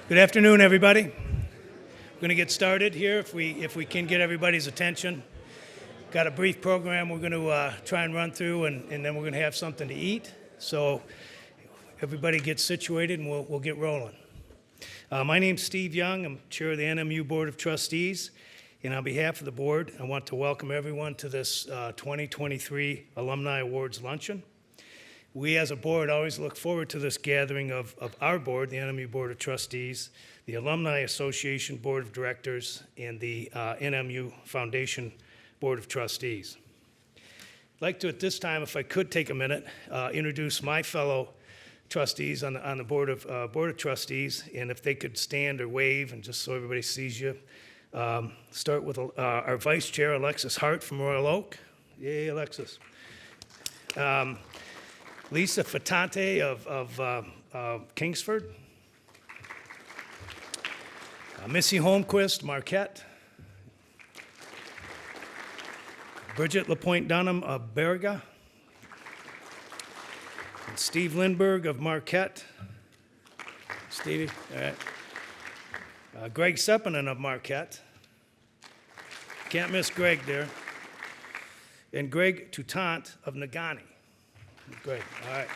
Good afternoon, everybody. We're going to get started here if we can get everybody's attention. Got a brief program we're going to try and run through, and then we're going to have something to eat. So everybody get situated, and we'll get rolling. My name's Steve Young. I'm chair of the NMU Board of Trustees. And on behalf of the board, I want to welcome everyone to this 2023 Alumni Awards Luncheon. We as a board always look forward to this gathering of our board, the NMU Board of Trustees, the Alumni Association Board of Directors, and the NMU Foundation Board of Trustees. I'd like to, at this time, if I could take a minute, introduce my fellow trustees on the Board of Trustees, and if they could stand or wave, and just so everybody sees you. Start with our Vice Chair, Alexis Hart from Royal Oak. Yay, Alexis. Lisa Fatante of Kingsford. Missy Holmquist, Marquette. Bridget LaPointe Dunham of Beriga. And Steve Lindbergh of Marquette. Stevie, all right. Greg Sepinen of Marquette. Can't miss Greg there. And Greg Toutant of Negaunee. Great, all right.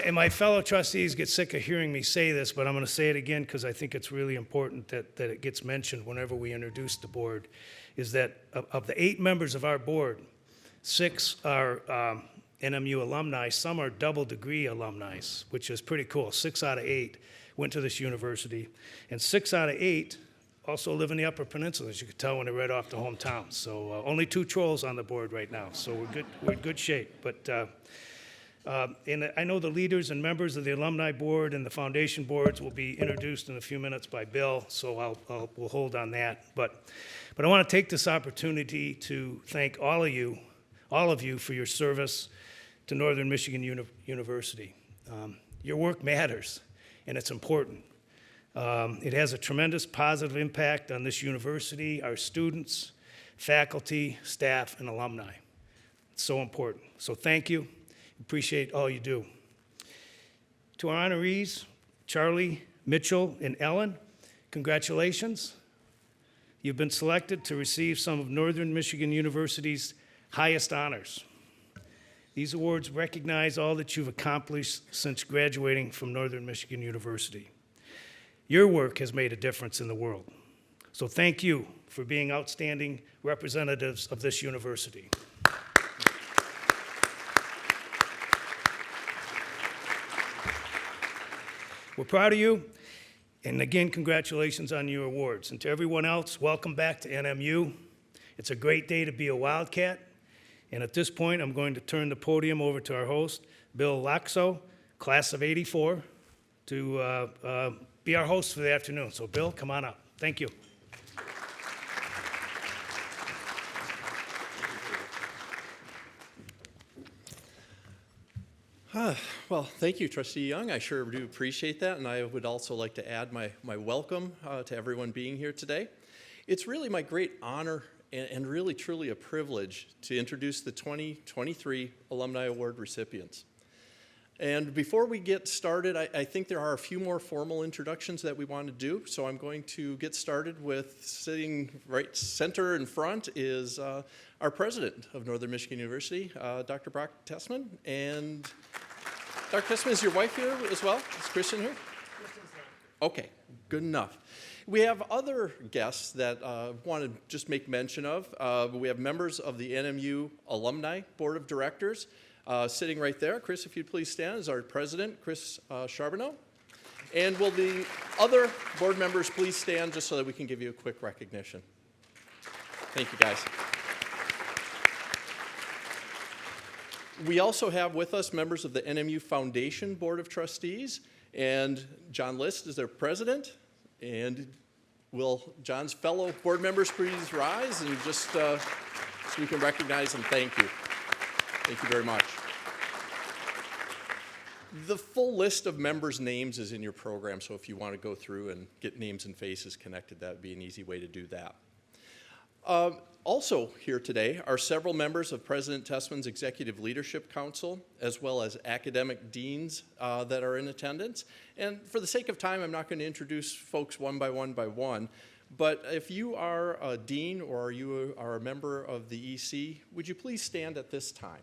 And my fellow trustees get sick of hearing me say this, but I'm going to say it again because I think it's really important that it gets mentioned whenever we introduce the board, is that of the 8 members of our board, 6 are NMU alumni, some are double degree alumni, which is pretty cool. 6 out of 8 went to this university, and 6 out of 8 also live in the Upper Peninsula, as you could tell when they read off the hometowns. So only 2 trolls on the board right now, so we're in good shape. But and I know the leaders and members of the alumni board and the foundation boards will be introduced in a few minutes by Bill, so we'll hold on that. But I want to take this opportunity to thank all of you for your service to Northern Michigan University. Your work matters, and it's important. It has a tremendous positive impact on this university, our students, faculty, staff, and alumni. It's so important. So thank you. Appreciate all you do. To our honorees, Charlie, Mitchell, and Ellen, congratulations. You've been selected to receive some of Northern Michigan University's highest honors. These awards recognize all that you've accomplished since graduating from Northern Michigan University. Your work has made a difference in the world. So thank you for being outstanding representatives of this university. We're proud of you, and again, congratulations on your awards. And to everyone else, welcome back to NMU. It's a great day to be a Wildcat, and at this point, I'm going to turn the podium over to our host, Bill Laxo, class of '84, to be our host for the afternoon. So, Bill, come on up. Thank you. Well, thank you, Trustee Young. I sure do appreciate that, and I would also like to add my welcome to everyone being here today. It's really my great honor and really truly a privilege to introduce the 2023 Alumni Award recipients. And before we get started, I think there are a few more formal introductions that we want to do. So I'm going to get started with sitting right center in front is our president of Northern Michigan University, Dr. Brock Tessman. And Dr. Tessman, is your wife here as well? Is Kristen here? Kristen's there. Okay, good enough. We have other guests that want to just make mention of. We have members of the NMU Alumni Board of Directors. Sitting right there, Chris, if you'd please stand, is our president, Chris Charbonneau. And will the other board members please stand just so that we can give you a quick recognition. Thank you, guys. We also have with us members of the NMU Foundation Board of Trustees, and John List is their president. And will John's fellow board members please rise and just so we can recognize and thank you. Thank you very much. The full list of members' names is in your program, so if you want to go through and get names and faces connected, that would be an easy way to do that. Also here today are several members of President Tessman's Executive Leadership Council, as well as academic deans that are in attendance. And for the sake of time, I'm not going to introduce folks one by one, but if you are a dean or you are a member of the EC, would you please stand at this time?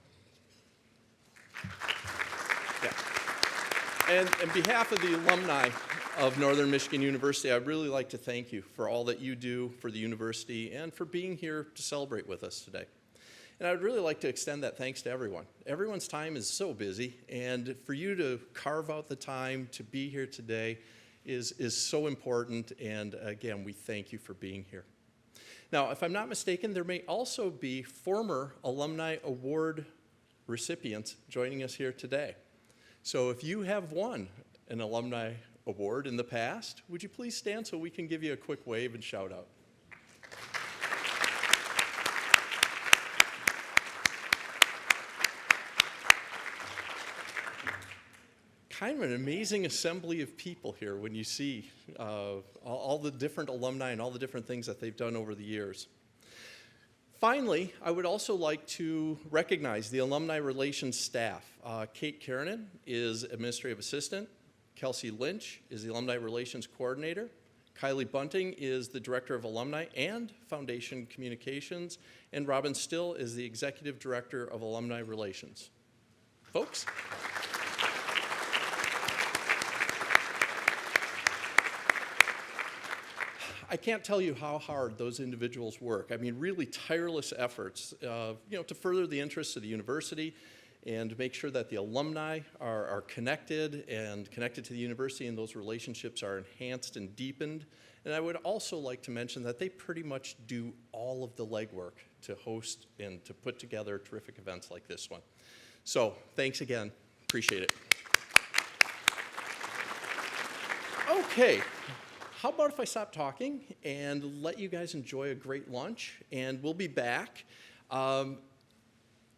Yeah. And on behalf of the alumni of Northern Michigan University, I'd really like to thank you for all that you do for the university and for being here to celebrate with us today. And I'd really like to extend that thanks to everyone. Everyone's time is so busy, and for you to carve out the time to be here today is so important, and again, we thank you for being here. Now, if I'm not mistaken, there may also be former Alumni Award recipients joining us here today. So if you have won an Alumni Award in the past, would you please stand so we can give you a quick wave and shout out? Kind of an amazing assembly of people here when you see all the different alumni and all the different things that they've done over the years. Finally, I would also like to recognize the alumni relations staff. Kate Keranen is administrative assistant. Kelsey Lynch is the alumni relations coordinator. Kylie Bunting is the director of alumni and foundation communications. And Robin Still is the executive director of alumni relations. Folks? I can't tell you how hard those individuals work. I mean, really tireless efforts, to further the interests of the university and make sure that the alumni are connected to the university, and those relationships are enhanced and deepened. And I would also like to mention that they pretty much do all of the legwork to host and to put together terrific events like this one. So thanks again. Appreciate it. Okay. How about if I stop talking and let you guys enjoy a great lunch, and we'll be back.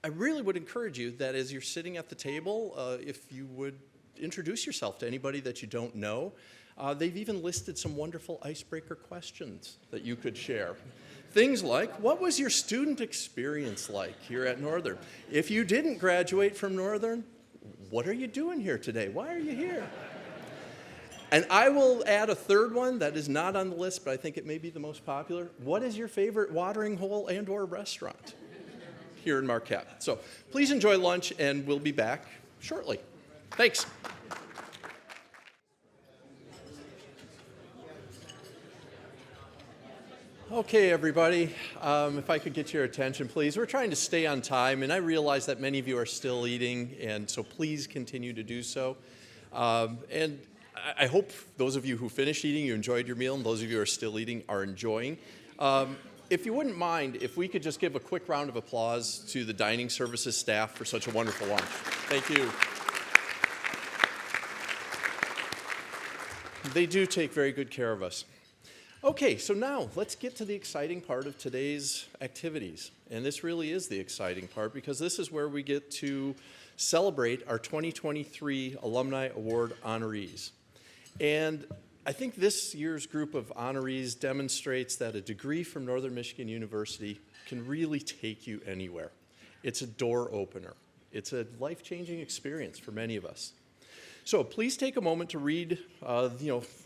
I really would encourage you that as you're sitting at the table, if you would introduce yourself to anybody that you don't know. They've even listed some wonderful icebreaker questions that you could share. Things like, what was your student experience like here at Northern? If you didn't graduate from Northern, what are you doing here today? Why are you here? And I will add a third one that is not on the list, but I think it may be the most popular. What is your favorite watering hole and/or restaurant here in Marquette? So please enjoy lunch, and we'll be back shortly. Thanks. Okay, everybody, if I could get your attention, please. We're trying to stay on time, and I realize that many of you are still eating, and so please continue to do so. And I hope those of you who finished eating, you enjoyed your meal, and those of you who are still eating are enjoying. If you wouldn't mind, if we could just give a quick round of applause to the dining services staff for such a wonderful lunch. Thank you. They do take very good care of us. Okay, so now let's get to the exciting part of today's activities. And this really is the exciting part, because this is where we get to celebrate our 2023 Alumni Award honorees. And I think this year's group of honorees demonstrates that a degree from Northern Michigan University can really take you anywhere. It's a door opener. It's a life-changing experience for many of us. So please take a moment to read,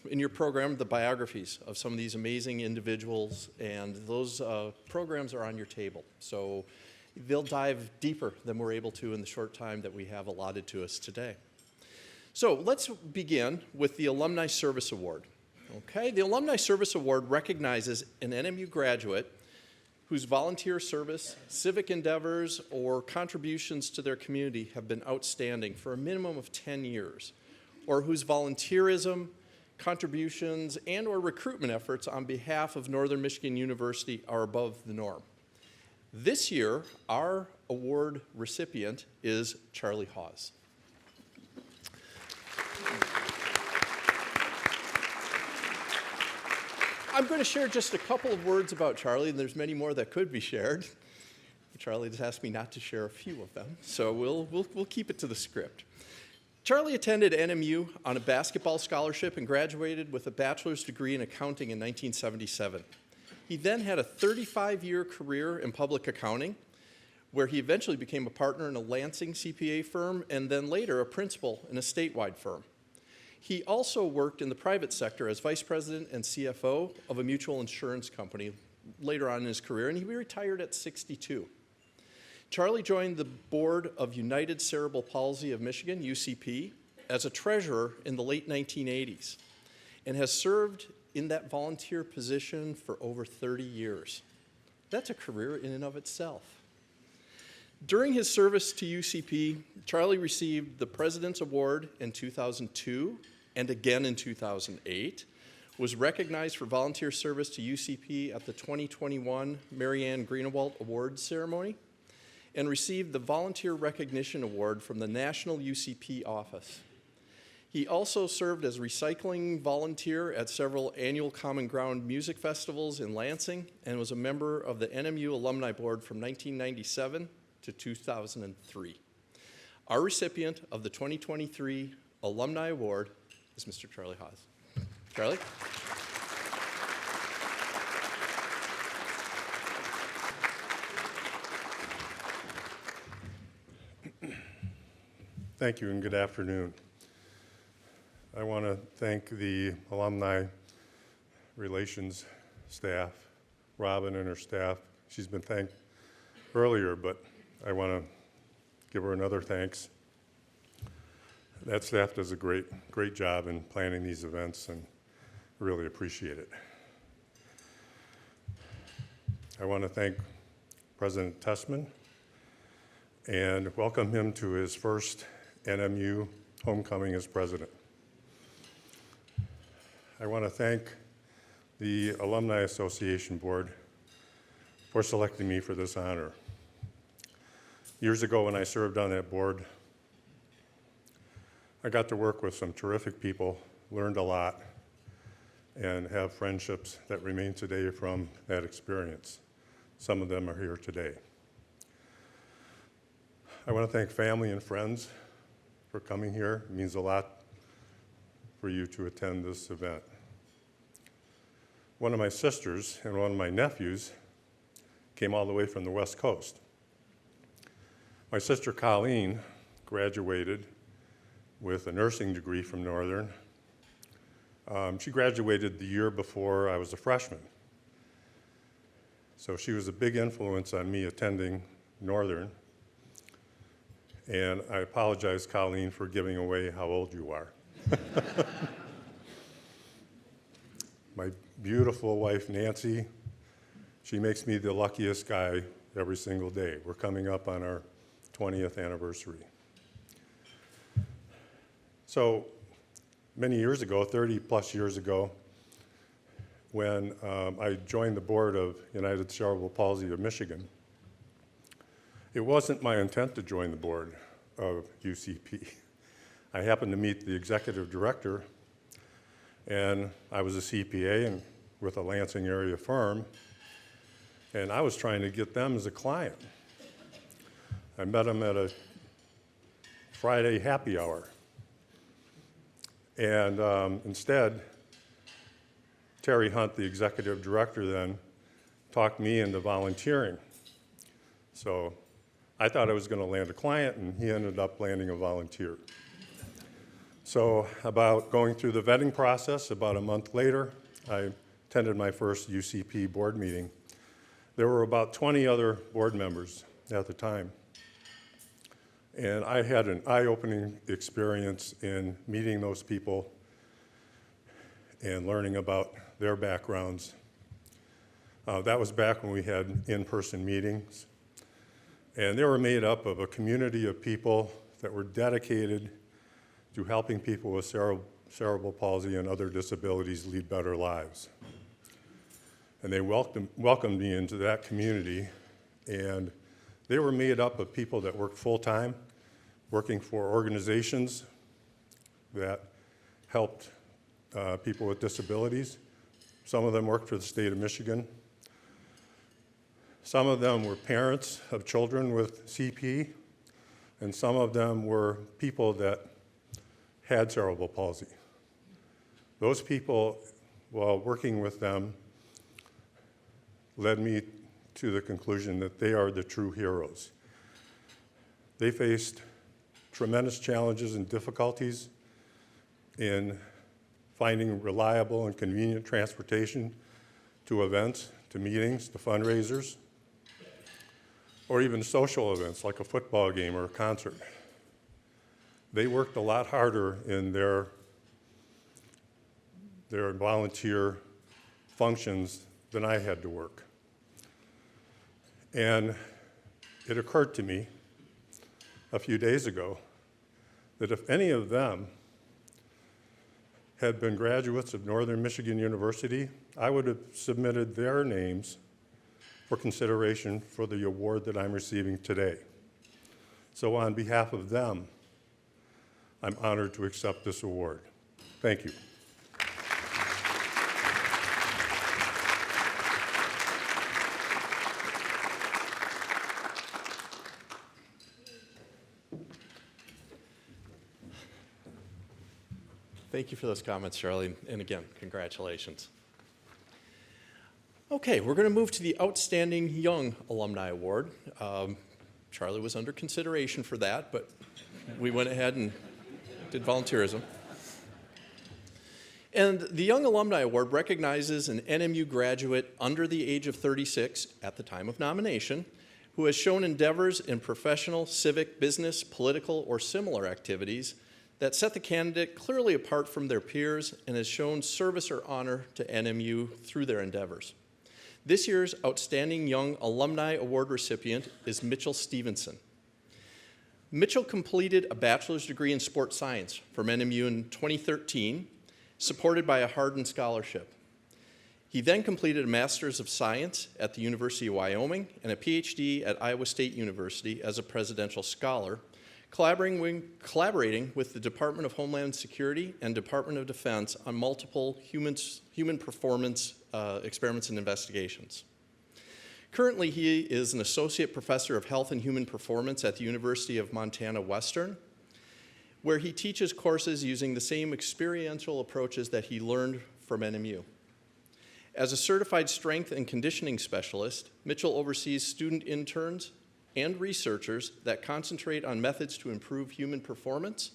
in your program, the biographies of some of these amazing individuals, and those programs are on your table. So they'll dive deeper than we're able to in the short time that we have allotted to us today. So let's begin with the Alumni Service Award. Okay, the Alumni Service Award recognizes an NMU graduate whose volunteer service, civic endeavors, or contributions to their community have been outstanding for a minimum of 10 years, or whose volunteerism, contributions, and/or recruitment efforts on behalf of Northern Michigan University are above the norm. This year, our award recipient is Charlie Hawes. I'm going to share just a couple of words about Charlie, and there's many more that could be shared. Charlie just asked me not to share a few of them, so we'll keep it to the script. Charlie attended NMU on a basketball scholarship and graduated with a bachelor's degree in accounting in 1977. He then had a 35-year career in public accounting, where he eventually became a partner in a Lansing CPA firm and then later a principal in a statewide firm. He also worked in the private sector as vice president and CFO of a mutual insurance company later on in his career, and he retired at 62. Charlie joined the board of United Cerebral Palsy of Michigan, UCP, as a treasurer in the late 1980s and has served in that volunteer position for over 30 years. That's a career in and of itself. During his service to UCP, Charlie received the President's Award in 2002 and again in 2008, was recognized for volunteer service to UCP at the 2021 Marianne Greenewalt Awards ceremony, and received the Volunteer Recognition Award from the National UCP office. He also served as recycling volunteer at several annual Common Ground music festivals in Lansing and was a member of the NMU Alumni Board from 1997 to 2003. Our recipient of the 2023 Alumni Award is Mr. Charlie Hawes. Charlie? Thank you and good afternoon. I want to thank the Alumni Relations staff, Robin and her staff. She's been thanked earlier, but I want to give her another thanks. That staff does a great job in planning these events, and I really appreciate it. I want to thank President Tessman and welcome him to his first NMU homecoming as president. I want to thank the Alumni Association Board for selecting me for this honor. Years ago when I served on that board, I got to work with some terrific people, learned a lot, and have friendships that remain today from that experience. Some of them are here today. I want to thank family and friends for coming here. It means a lot for you to attend this event. One of my sisters and one of my nephews came all the way from the West Coast. My sister Colleen graduated with a nursing degree from Northern. She graduated the year before I was a freshman. So she was a big influence on me attending Northern. And I apologize, Colleen, for giving away how old you are. My beautiful wife, Nancy, she makes me the luckiest guy every single day. We're coming up on our 20th anniversary. So many years ago, 30 plus years ago, when I joined the board of United Cerebral Palsy of Michigan, it wasn't my intent to join the board of UCP. I happened to meet the executive director, and I was a CPA and with a Lansing area firm, and I was trying to get them as a client. I met them at a Friday happy hour. And instead, Terry Hunt, the executive director then, talked me into volunteering. So I thought I was going to land a client, and he ended up landing a volunteer. So about going through the vetting process, about a month later, I attended my first UCP board meeting. There were about 20 other board members at the time. And I had an eye-opening experience in meeting those people and learning about their backgrounds. That was back when we had in-person meetings. And they were made up of a community of people that were dedicated to helping people with cerebral palsy and other disabilities lead better lives. And they welcomed me into that community, and they were made up of people that worked full-time, working for organizations that helped people with disabilities. Some of them worked for the state of Michigan. Some of them were parents of children with CP, and some of them were people that had cerebral palsy. Those people, while working with them, led me to the conclusion that they are the true heroes. They faced tremendous challenges and difficulties in finding reliable and convenient transportation to events, to meetings, to fundraisers, or even social events like a football game or a concert. They worked a lot harder in their volunteer functions than I had to work. And it occurred to me a few days ago that if any of them had been graduates of Northern Michigan University, I would have submitted their names for consideration for the award that I'm receiving today. So on behalf of them, I'm honored to accept this award. Thank you. Thank you for those comments, Charlie, and again, congratulations. Okay, we're going to move to the Outstanding Young Alumni Award. Charlie was under consideration for that, but we went ahead and did volunteerism. And the Young Alumni Award recognizes an NMU graduate under the age of 36 at the time of nomination who has shown endeavors in professional, civic, business, political, or similar activities that set the candidate clearly apart from their peers and has shown service or honor to NMU through their endeavors. This year's Outstanding Young Alumni Award recipient is Mitchell Stephenson. Mitchell completed a bachelor's degree in sports science from NMU in 2013, supported by a Hardin Scholarship. He then completed a Master's of Science at the University of Wyoming and a PhD at Iowa State University as a presidential scholar, collaborating with the Department of Homeland Security and Department of Defense on multiple human performance experiments and investigations. Currently, he is an associate professor of health and human performance at the University of Montana Western, where he teaches courses using the same experiential approaches that he learned from NMU. As a certified strength and conditioning specialist, Mitchell oversees student interns and researchers that concentrate on methods to improve human performance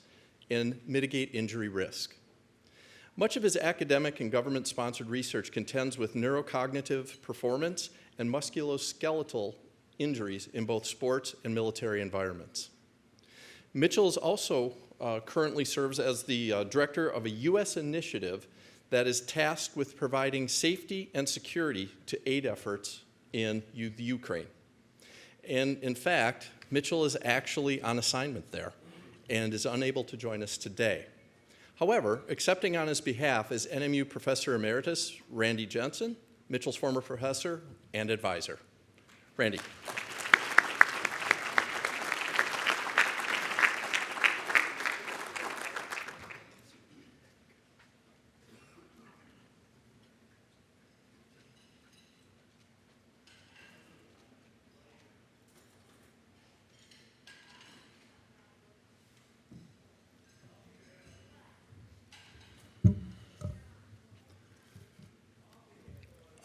and mitigate injury risk. Much of his academic and government-sponsored research contends with neurocognitive performance and musculoskeletal injuries in both sports and military environments. Mitchell is also currently serves as the director of a U.S. initiative that is tasked with providing safety and security to aid efforts in the Ukraine. And in fact, Mitchell is actually on assignment there and is unable to join us today. However, accepting on his behalf is NMU Professor Emeritus Randy Jensen, Mitchell's former professor and advisor. Randy.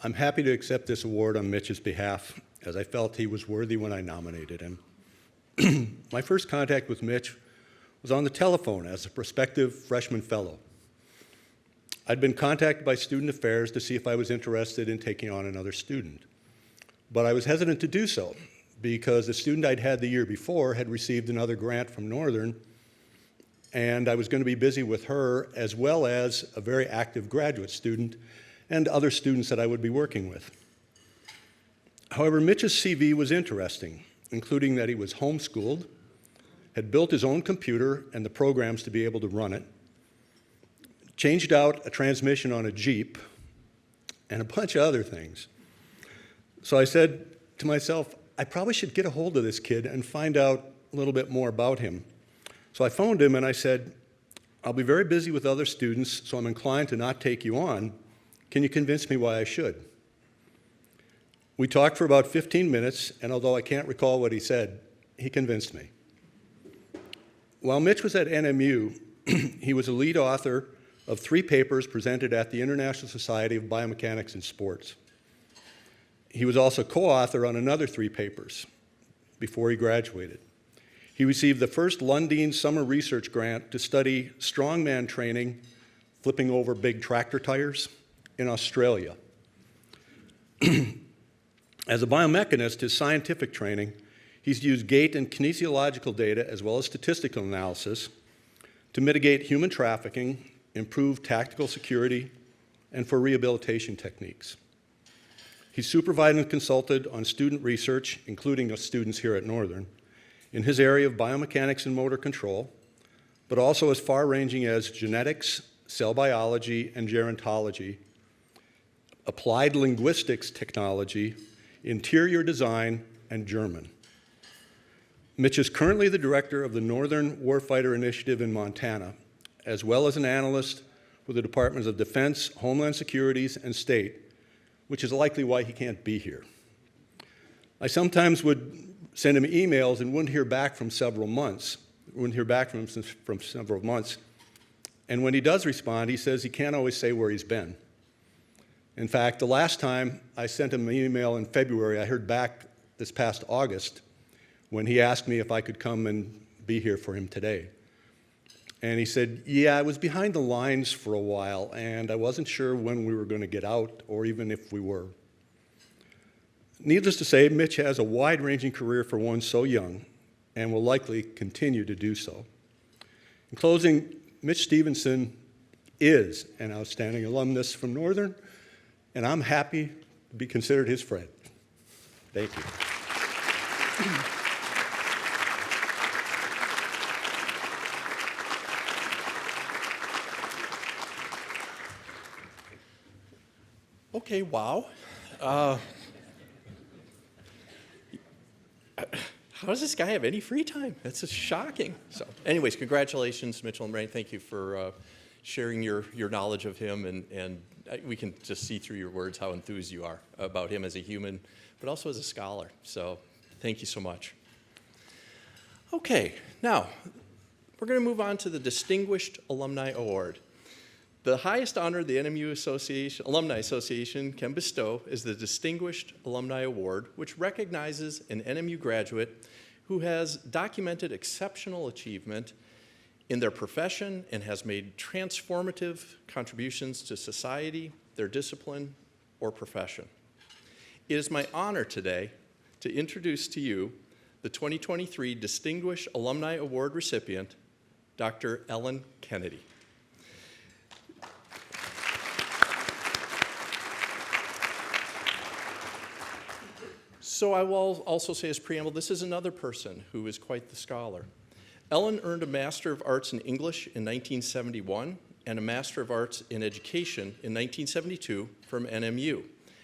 I'm happy to accept this award on Mitch's behalf, as I felt he was worthy when I nominated him. My first contact with Mitch was on the telephone as a prospective freshman fellow. I'd been contacted by Student Affairs to see if I was interested in taking on another student, but I was hesitant to do so because the student I'd had the year before had received another grant from Northern, and I was going to be busy with her as well as a very active graduate student and other students that I would be working with. However, Mitch's CV was interesting, including that he was homeschooled, had built his own computer and the programs to be able to run it, changed out a transmission on a Jeep, and a bunch of other things. So I said to myself, I probably should get a hold of this kid and find out a little bit more about him. So I phoned him and I said, I'll be very busy with other students, so I'm inclined to not take you on. Can you convince me why I should? We talked for about 15 minutes, and although I can't recall what he said, he convinced me. While Mitch was at NMU, he was a lead author of 3 papers presented at the International Society of Biomechanics in Sports. He was also co-author on another 3 papers before he graduated. He received the first Lundin Summer Research Grant to study strongman training, flipping over big tractor tires, in Australia. As a biomechanist, his scientific training, he's used gait and kinesiological data as well as statistical analysis to mitigate human trafficking, improve tactical security, and for rehabilitation techniques. He supervised and consulted on student research, including students here at Northern, in his area of biomechanics and motor control, but also as far-ranging as genetics, cell biology, and gerontology, applied linguistics technology, interior design, and German. Mitch is currently the director of the Northern Warfighter Initiative in Montana, as well as an analyst with the Departments of Defense, Homeland Securities, and State, which is likely why he can't be here. I sometimes would send him emails and wouldn't hear back from several months. And when he does respond, he says he can't always say where he's been. In fact, the last time I sent him an email in February, I heard back this past August when he asked me if I could come and be here for him today. And he said, yeah, I was behind the lines for a while, and I wasn't sure when we were going to get out, or even if we were. Needless to say, Mitch has a wide-ranging career for one so young, and will likely continue to do so. In closing, Mitch Stephenson is an outstanding alumnus from Northern, and I'm happy to be considered his friend. Thank you. Okay, wow. How does this guy have any free time? That's just shocking. So anyways, congratulations, Mitchell and Brain. Thank you for sharing your knowledge of him, and we can just see through your words how enthused you are about him as a human, but also as a scholar. So thank you so much. Okay, now we're going to move on to the Distinguished Alumni Award. The highest honor the NMU Alumni Association can bestow is the Distinguished Alumni Award, which recognizes an NMU graduate who has documented exceptional achievement in their profession and has made transformative contributions to society, their discipline, or profession. It is my honor today to introduce to you the 2023 Distinguished Alumni Award recipient, Dr. Ellen Kennedy. So I will also say as preamble, this is another person who is quite the scholar. Ellen earned a Master of Arts in English in 1971 and a Master of Arts in Education in 1972 from NMU,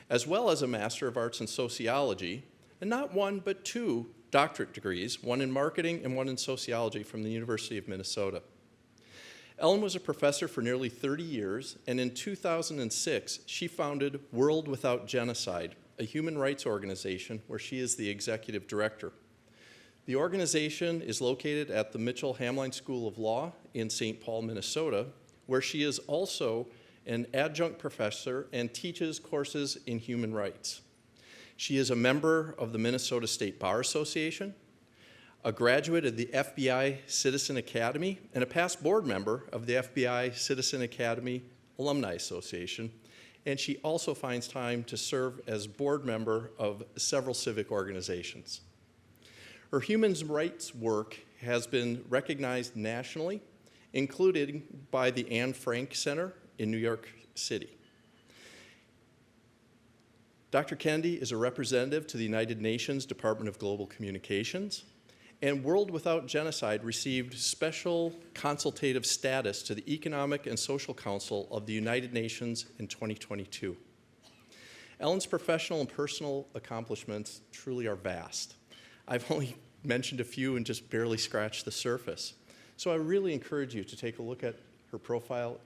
as well as a Master of Arts in Sociology, and not one but 2 doctorate degrees, one in marketing and one in sociology from the University of Minnesota. Ellen was a professor for nearly 30 years, and in 2006, she founded World Without Genocide, a human rights organization where she is the executive director. The organization is located at the Mitchell Hamline School of Law in St. Paul, Minnesota, where she is also an adjunct professor and teaches courses in human rights. She is a member of the Minnesota State Bar Association, a graduate of the FBI Citizen Academy, and a past board member of the FBI Citizen Academy Alumni Association, and she also finds time to serve as board member of several civic organizations. Her human rights work has been recognized nationally, including by the Anne Frank Center in New York City. Dr. Kennedy is a representative to the United Nations Department of Global Communications, and World Without Genocide received special consultative status to the Economic and Social Council of the United Nations in 2022. Ellen's professional and personal accomplishments truly are vast. I've only mentioned a few and just barely scratched the surface. So I really encourage you to take a look at her profile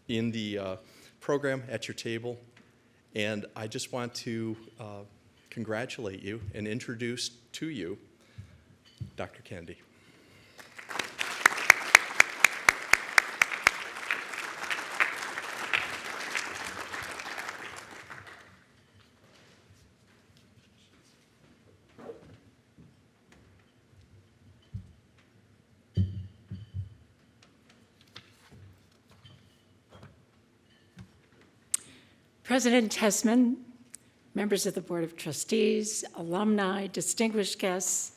in the program at your table. And I just want to congratulate you and introduce to you Dr. Kennedy. President Tessman, members of the Board of Trustees, alumni, distinguished guests,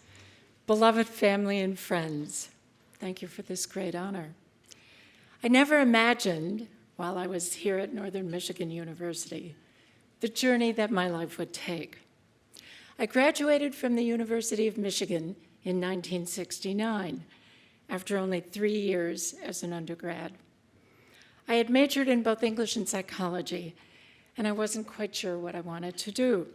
beloved family and friends, thank you for this great honor. I never imagined, while I was here at Northern Michigan University, the journey that my life would take. I graduated from the University of Michigan in 1969, after only 3 years as an undergrad. I had majored in both English and psychology, and I wasn't quite sure what I wanted to do.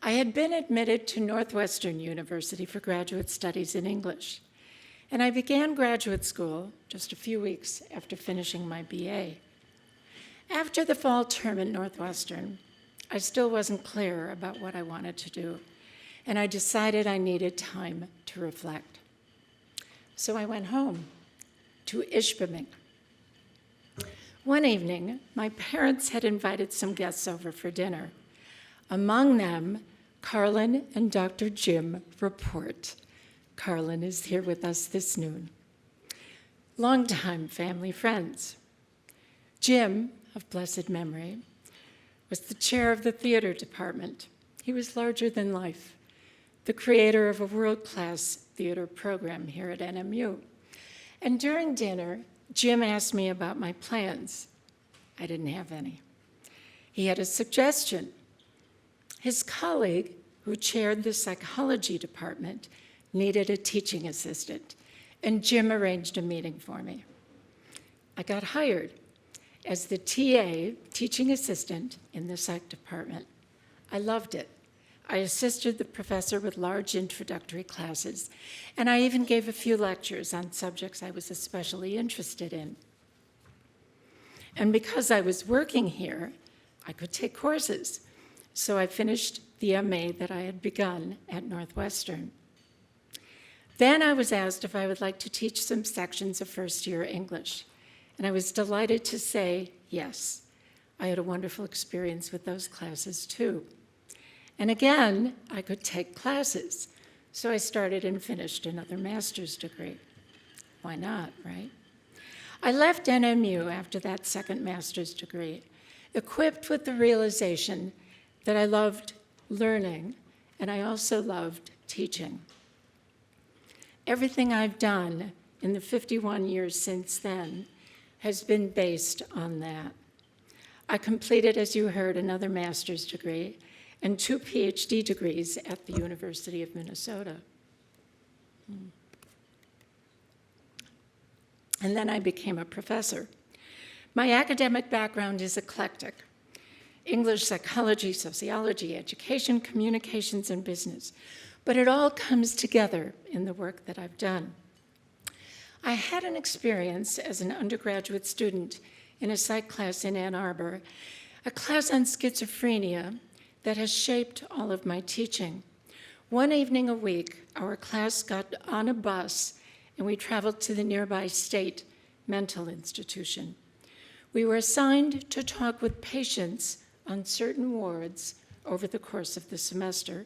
I had been admitted to Northwestern University for graduate studies in English, and I began graduate school just a few weeks after finishing my BA. After the fall term at Northwestern, I still wasn't clear about what I wanted to do, and I decided I needed time to reflect. So I went home to Ishpeming. One evening, my parents had invited some guests over for dinner. Among them, Carlin and Dr. Jim Report. Carlin is here with us this noon. Longtime family friends. Jim, of blessed memory, was the chair of the theater department. He was larger than life, the creator of a world-class theater program here at NMU. And during dinner, Jim asked me about my plans. I didn't have any. He had a suggestion. His colleague, who chaired the psychology department, needed a teaching assistant, and Jim arranged a meeting for me. I got hired as the TA, teaching assistant, in the psych department. I loved it. I assisted the professor with large introductory classes, and I even gave a few lectures on subjects I was especially interested in. And because I was working here, I could take courses, so I finished the MA that I had begun at Northwestern. Then I was asked if I would like to teach some sections of first-year English, and I was delighted to say yes. I had a wonderful experience with those classes too. And again, I could take classes, so I started and finished another master's degree. Why not, right? I left NMU after that second master's degree, equipped with the realization that I loved learning, and I also loved teaching. Everything I've done in the 51 years since then has been based on that. I completed, as you heard, another master's degree and 2 PhD degrees at the University of Minnesota. And then I became a professor. My academic background is eclectic: English, psychology, sociology, education, communications, and business. But it all comes together in the work that I've done. I had an experience as an undergraduate student in a psych class in Ann Arbor, a class on schizophrenia that has shaped all of my teaching. One evening a week, our class got on a bus and we traveled to the nearby state mental institution. We were assigned to talk with patients on certain wards over the course of the semester,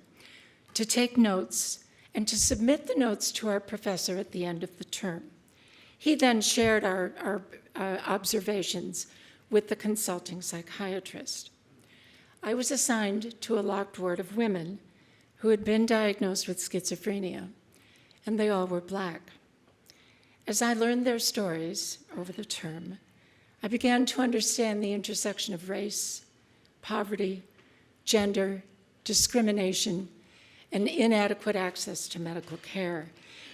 to take notes, and to submit the notes to our professor at the end of the term. He then shared our observations with the consulting psychiatrist. I was assigned to a locked ward of women who had been diagnosed with schizophrenia, and they all were Black. As I learned their stories over the term, I began to understand the intersection of race, poverty, gender, discrimination, and inadequate access to medical care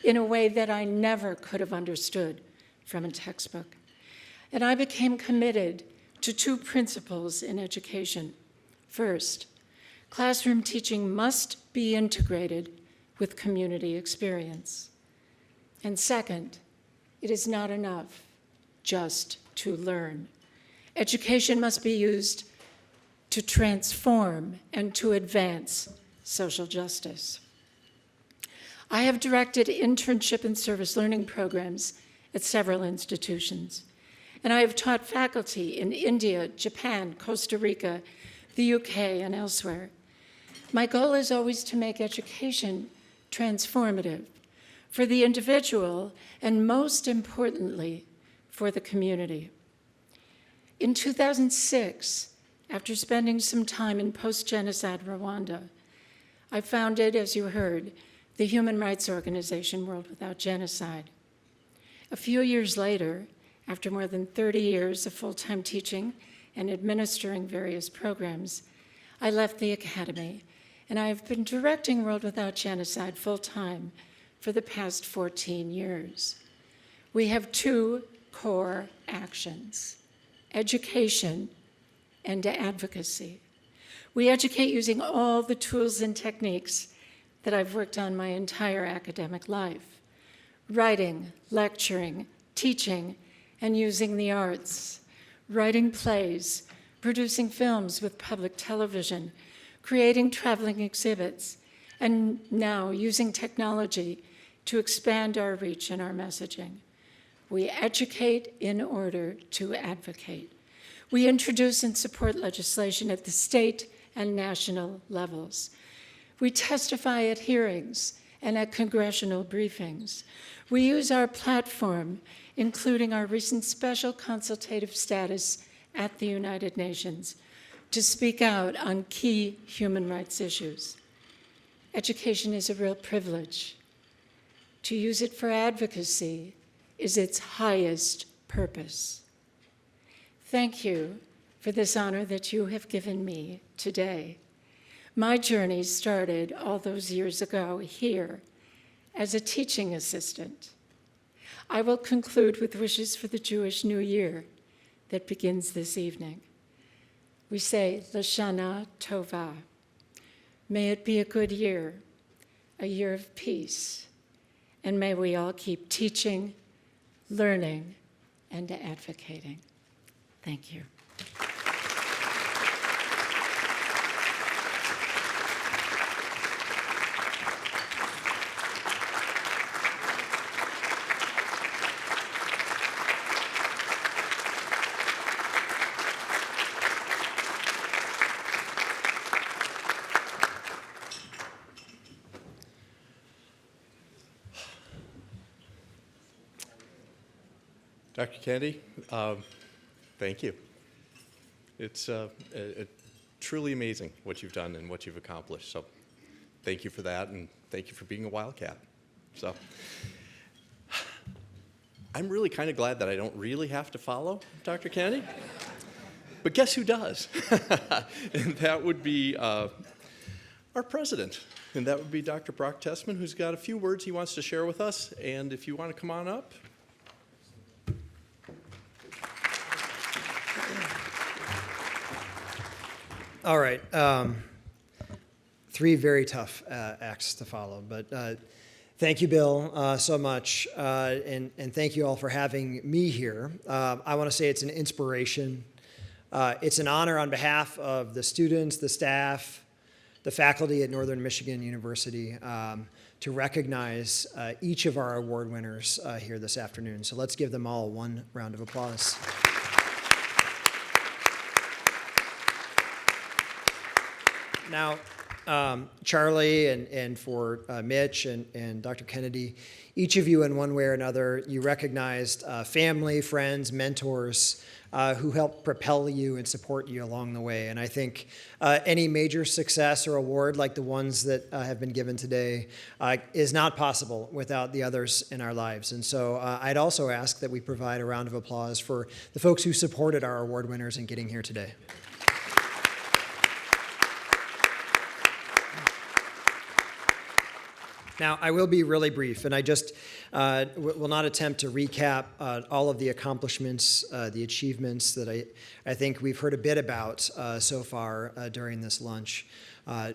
in a way that I never could have understood from a textbook. And I became committed to 2 principles in education. First, classroom teaching must be integrated with community experience. And second, it is not enough just to learn. Education must be used to transform and to advance social justice. I have directed internship and service learning programs at several institutions, and I have taught faculty in India, Japan, Costa Rica, the UK, and elsewhere. My goal is always to make education transformative for the individual and, most importantly, for the community. In 2006, after spending some time in post-genocide Rwanda, I founded, as you heard, the human rights organization World Without Genocide. A few years later, after more than 30 years of full-time teaching and administering various programs, I left the academy, and I have been directing World Without Genocide full-time for the past 14 years. We have two core actions: education and advocacy. We educate using all the tools and techniques that I've worked on my entire academic life: writing, lecturing, teaching, and using the arts, writing plays, producing films with public television, creating traveling exhibits, and now using technology to expand our reach and our messaging. We educate in order to advocate. We introduce and support legislation at the state and national levels. We testify at hearings and at congressional briefings. We use our platform, including our recent special consultative status at the United Nations, to speak out on key human rights issues. Education is a real privilege. To use it for advocacy is its highest purpose. Thank you for this honor that you have given me today. My journey started all those years ago here as a teaching assistant. I will conclude with wishes for the Jewish New Year that begins this evening. We say, Lashana Tova. May it be a good year, a year of peace, and may we all keep teaching, learning, and advocating. Thank you. Dr. Kennedy, thank you. It's truly amazing what you've done and what you've accomplished. So thank you for that, and thank you for being a Wildcat. So I'm really kind of glad that I don't really have to follow Dr. Kennedy. But guess who does? And that would be our president. And that would be Dr. Brock Tessman, who's got a few words he wants to share with us. And if you want to come on up. All right. Three very tough acts to follow, but thank you, Bill, so much, and thank you all for having me here. I want to say it's an inspiration. It's an honor on behalf of the students, the staff, the faculty at Northern Michigan University to recognize each of our award winners here this afternoon. So let's give them all one round of applause. Now, Charlie and for Mitch and Dr. Kennedy, each of you in one way or another, you recognized family, friends, mentors who helped propel you and support you along the way. And I think any major success or award like the ones that have been given today is not possible without the others in our lives. And so I'd also ask that we provide a round of applause for the folks who supported our award winners in getting here today. Now, I will be really brief, and I just will not attempt to recap all of the accomplishments, the achievements that I think we've heard a bit about so far during this lunch.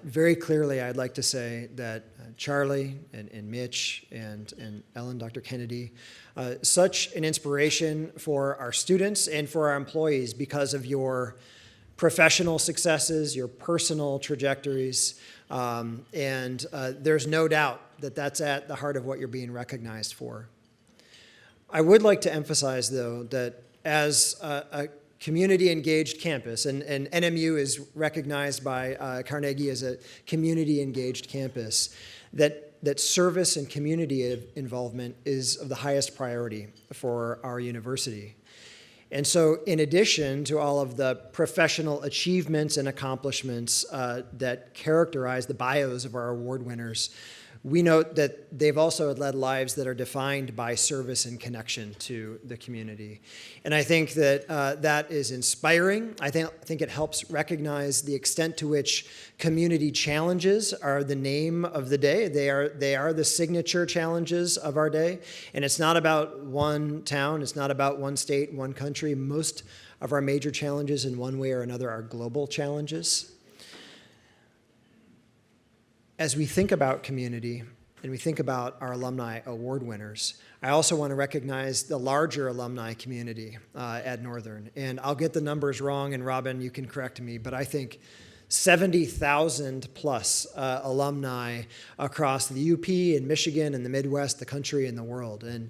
Very clearly, I'd like to say that Charlie and Mitch and Ellen, Dr. Kennedy, such an inspiration for our students and for our employees because of your professional successes, your personal trajectories, and there's no doubt that that's at the heart of what you're being recognized for. I would like to emphasize, though, that as a community-engaged campus, and NMU is recognized by Carnegie as a community-engaged campus, that service and community involvement is of the highest priority for our university. And so in addition to all of the professional achievements and accomplishments that characterize the bios of our award winners, we note that they've also led lives that are defined by service and connection to the community. And I think that that is inspiring. I think it helps recognize the extent to which community challenges are the name of the day. They are the signature challenges of our day. And it's not about one town. It's not about one state, one country. Most of our major challenges in one way or another are global challenges. As we think about community and we think about our Alumni Award winners, I also want to recognize the larger alumni community at Northern. And I'll get the numbers wrong, and Robin, you can correct me, but I think 70,000 plus alumni across the UP and Michigan and the Midwest, the country, and the world. And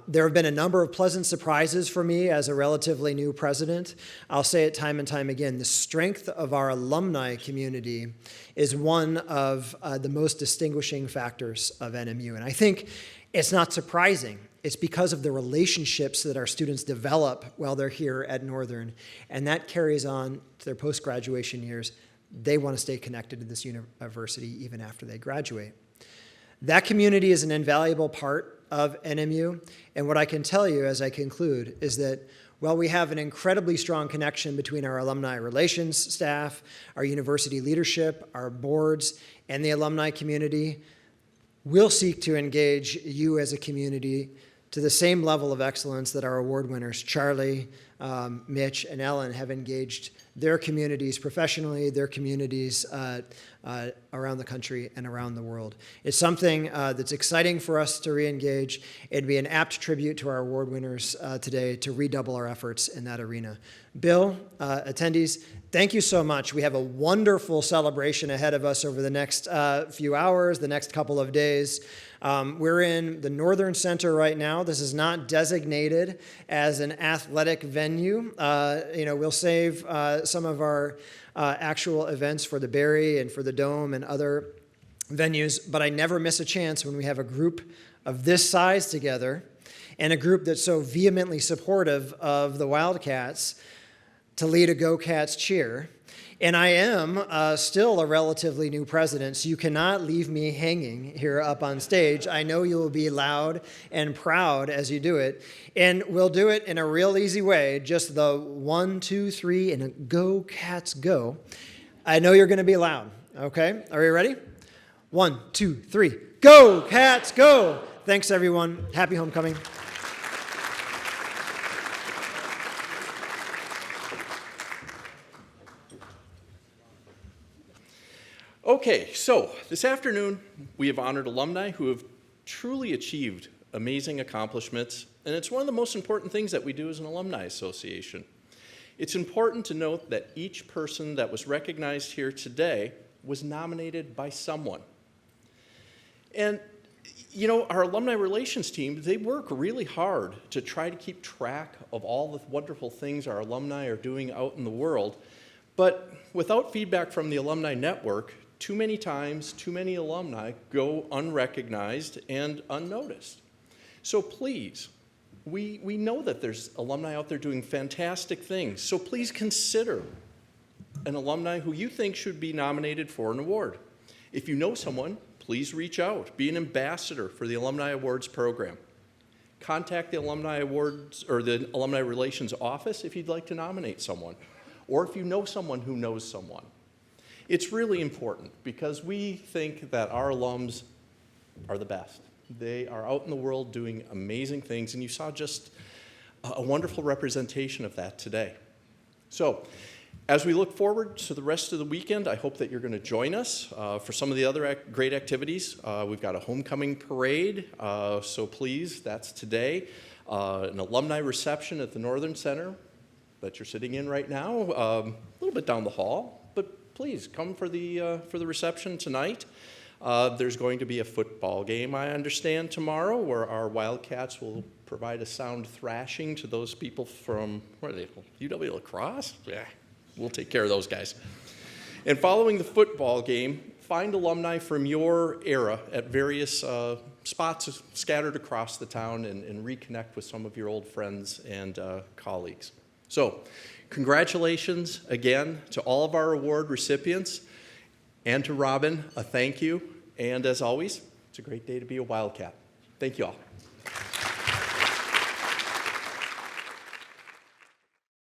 there have been a number of pleasant surprises for me as a relatively new president. I'll say it time and time again. The strength of our alumni community is one of the most distinguishing factors of NMU. And I think it's not surprising. It's because of the relationships that our students develop while they're here at Northern. And that carries on to their post-graduation years. They want to stay connected to this university even after they graduate. That community is an invaluable part of NMU, and what I can tell you as I conclude is that while we have an incredibly strong connection between our alumni relations staff, our university leadership, our boards, and the alumni community, we'll seek to engage you as a community to the same level of excellence that our award winners, Charlie, Mitch, and Ellen, have engaged their communities professionally, their communities around the country and around the world. It's something that's exciting for us to re-engage. It'd be an apt tribute to our award winners today to redouble our efforts in that arena. Bill, attendees, thank you so much. We have a wonderful celebration ahead of us over the next few hours, the next couple of days. We're in the Northern Center right now. This is not designated as an athletic venue. We'll save some of our actual events for the Berry and for the Dome and other venues, but I never miss a chance when we have a group of this size together and a group that's so vehemently supportive of the Wildcats to lead a Go Cats cheer. And I am still a relatively new president, so you cannot leave me hanging here up on stage. I know you will be loud and proud as you do it. And we'll do it in a real easy way, just the 1, 2, 3, and a Go Cats go. I know you're going to be loud, okay? Are you ready? 1, 2, 3, Go Cats go! Thanks, everyone. Happy homecoming. Okay, so this afternoon we have honored alumni who have truly achieved amazing accomplishments, and it's one of the most important things that we do as an alumni association. It's important to note that each person that was recognized here today was nominated by someone. And our alumni relations team, they work really hard to try to keep track of all the wonderful things our alumni are doing out in the world, but without feedback from the alumni network, too many times, too many alumni go unrecognized and unnoticed. So please, we know that there's alumni out there doing fantastic things, so please consider an alumni who you think should be nominated for an award. If you know someone, please reach out. Be an ambassador for the Alumni Awards program. Contact the Alumni Awards or the Alumni Relations office if you'd like to nominate someone, or if you know someone who knows someone. It's really important because we think that our alums are the best. They are out in the world doing amazing things, and you saw just a wonderful representation of that today. So, as we look forward to the rest of the weekend, I hope that you're going to join us for some of the other great activities. We've got a homecoming parade, so please, that's today. An alumni reception at the Northern Center that you're sitting in right now, a little bit down the hall. Please come for the reception tonight. There's going to be a football game, I understand, tomorrow, where our Wildcats will provide a sound thrashing to those people from, where are they, UW La Crosse? Yeah, we'll take care of those guys. And following the football game, find alumni from your era at various spots scattered across the town and reconnect with some of your old friends and colleagues. So, congratulations again to all of our award recipients, and to Robin, a thank you. And as always, it's a great day to be a Wildcat. Thank you all.